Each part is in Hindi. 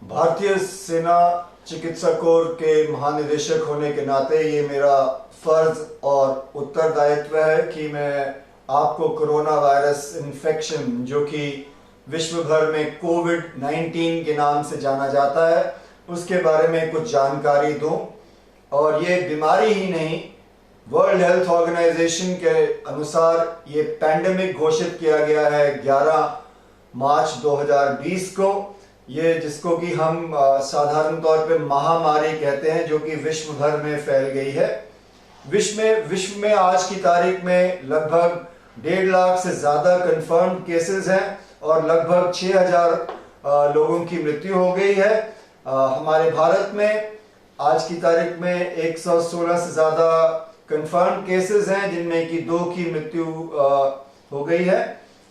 भारतीय सेना चिकित्सा कोर के महानिदेशक होने के नाते ये मेरा फर्ज और उत्तरदायित्व है कि मैं आपको कोरोना वायरस इन्फेक्शन, जो कि विश्व भर में कोविड-19 के नाम से जाना जाता है, उसके बारे में कुछ जानकारी दूं। और ये बीमारी ही नहीं, वर्ल्ड हेल्थ ऑर्गेनाइजेशन के अनुसार ये पैंडेमिक घोषित किया गया है 11 मार्च 2020 को। ये जिसको कि हम साधारण तौर पे महामारी कहते हैं, जो कि विश्व भर में फैल गई है। विश्व में आज की तारीख में लगभग 1.5 लाख से ज़्यादा कंफर्म्ड केसेस हैं और लगभग 6,000 लोगों की मृत्यु हो गई है। हमारे भारत में आज की तारीख में 116 से ज़्यादा कंफर्म्ड केसेस हैं, जिनमें कि 2 की मृत्यु हो गई है।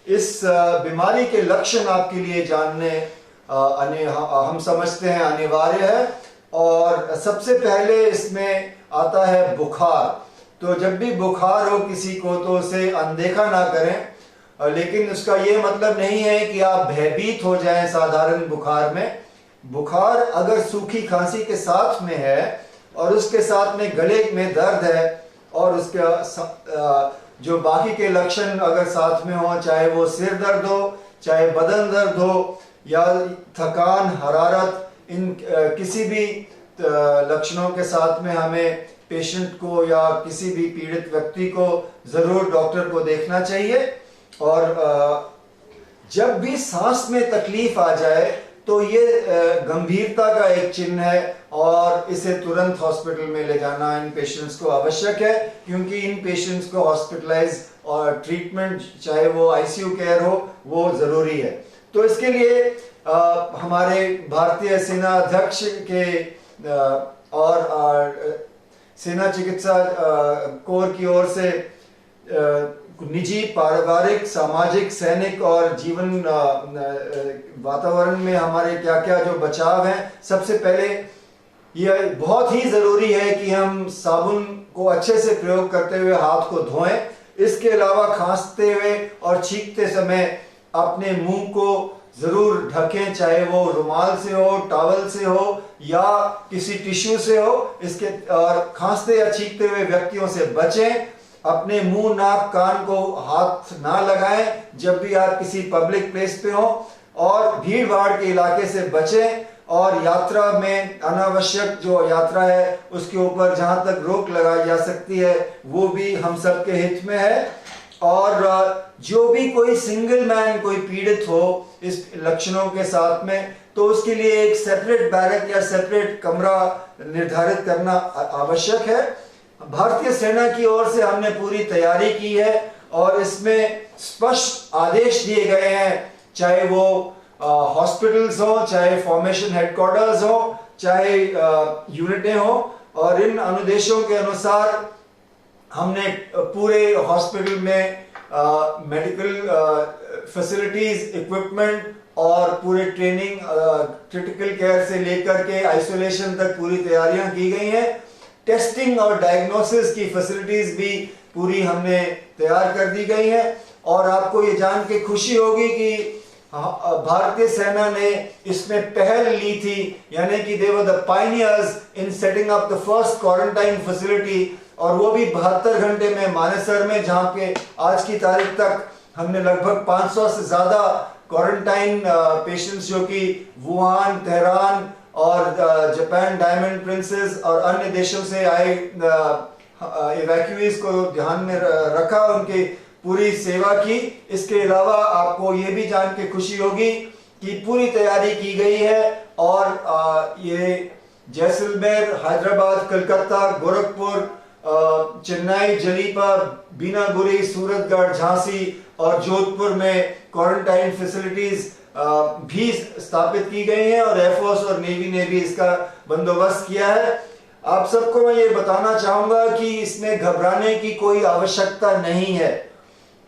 इस बीमारी के लक्षण आपके लिए जानने हम समझते हैं अनिवार्य है। और सबसे पहले इसमें आता है बुखार। तो जब भी बुखार हो किसी को तो उसे अनदेखा ना करें, लेकिन उसका ये मतलब नहीं है कि आप भयभीत हो जाएं साधारण बुखार में। बुखार अगर सूखी खांसी के साथ में है और उसके साथ में गले में दर्द है और उसके जो बाकी के लक्षण अगर साथ में हो, चाहे वो सिर दर्द हो, चाहे बदन दर्द हो या थकान, हरारत, इन किसी भी लक्षणों के साथ में हमें पेशेंट को या किसी भी पीड़ित व्यक्ति को जरूर डॉक्टर को देखना चाहिए। और जब भी सांस में तकलीफ आ जाए तो ये गंभीरता का एक चिन्ह है और इसे तुरंत हॉस्पिटल में ले जाना इन पेशेंट्स को आवश्यक है, क्योंकि इन पेशेंट्स को हॉस्पिटलाइज और ट्रीटमेंट, चाहे वो आईसीयू केयर हो, वो जरूरी है। तो इसके लिए हमारे भारतीय सेना अध्यक्ष के और सेना चिकित्सा कोर की ओर से निजी, पारिवारिक, सामाजिक, सैनिक और जीवन वातावरण में हमारे क्या क्या जो बचाव हैं। सबसे पहले यह बहुत ही जरूरी है कि हम साबुन को अच्छे से प्रयोग करते हुए हाथ को धोएं। इसके अलावा खांसते हुए और छींकते समय अपने मुंह को जरूर ढकें, चाहे वो रुमाल से हो, टॉवल से हो या किसी टिश्यू से हो। इसके और खांसते या छींकते हुए व्यक्तियों से बचें। अपने मुंह, नाक, कान को हाथ ना लगाएं जब भी आप किसी पब्लिक प्लेस पे हो। और भीड़ भाड़ के इलाके से बचें। और यात्रा में अनावश्यक जो यात्रा है उसके ऊपर जहां तक रोक लगाई जा सकती है वो भी हम सबके हित में है। और जो भी कोई सिंगल मैन कोई पीड़ित हो इस लक्षणों के साथ में, तो उसके लिए एक सेपरेट बैरक या सेपरेट कमरा निर्धारित करना आवश्यक है। भारतीय सेना की ओर से हमने पूरी तैयारी की है और इसमें स्पष्ट आदेश दिए गए हैं, चाहे वो हॉस्पिटल्स हो, चाहे फॉर्मेशन हेडक्वार्टर्स हो, चाहे यूनिटें हो। और इन अनुदेशों के अनुसार हमने पूरे हॉस्पिटल में मेडिकल फैसिलिटीज, इक्विपमेंट और पूरे ट्रेनिंग, क्रिटिकल केयर से लेकर के आइसोलेशन तक पूरी तैयारियां की गई हैं। टेस्टिंग और डायग्नोसिस की फैसिलिटीज भी पूरी हमने तैयार कर दी गई हैं। और आपको ये जान के खुशी होगी कि भारतीय सेना ने इसमें पहल ली थी, यानी कि they were the pioneers in setting up the first quarantine facility, और वो भी 72 घंटे में मानेसर में, जहां पे आज की तारीख तक हमने लगभग 500 से ज्यादा क्वारंटाइन पेशेंट्स, जो कि वुहान, तेहरान और जापान, डायमंड प्रिंसेस और अन्य देशों से आए इवैक्यूईज को ध्यान में रखा, उनकी पूरी सेवा की। इसके अलावा आपको ये भी जान के खुशी होगी कि पूरी तैयारी की गई है और ये जैसलमेर, हैदराबाद, कलकत्ता, गोरखपुर, चेन्नई, जलीपा, बीनागुरी, सूरतगढ़, झांसी और जोधपुर में क्वारंटाइन फैसिलिटीज भी स्थापित की गई हैं और एयरफोर्स और नेवी ने भी इसका बंदोबस्त किया है। आप सबको मैं ये बताना चाहूंगा कि इसमें घबराने की कोई आवश्यकता नहीं है,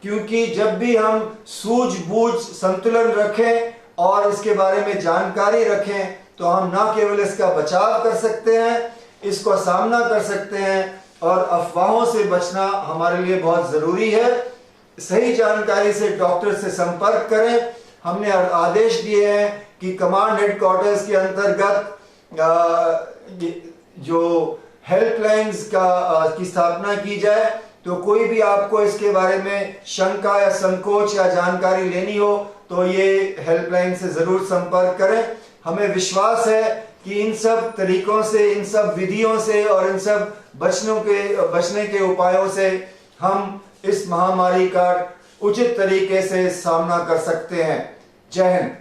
क्योंकि जब भी हम सूझबूझ, संतुलन रखें और इसके बारे में जानकारी रखें तो हम न केवल इसका बचाव कर सकते हैं, इसको सामना कर सकते हैं। और अफवाहों से बचना हमारे लिए बहुत जरूरी है। सही जानकारी से डॉक्टर से संपर्क करें। हमने आदेश दिए हैं कि कमांड हेडक्वार्टर्स के अंतर्गत जो हेल्पलाइंस की स्थापना की जाए। तो कोई भी आपको इसके बारे में शंका या संकोच या जानकारी लेनी हो तो ये हेल्पलाइन से जरूर संपर्क करें। हमें विश्वास है कि इन सब तरीकों से, इन सब विधियों से और इन सब बचने के उपायों से हम इस महामारी का उचित तरीके से सामना कर सकते हैं। जय हिंद।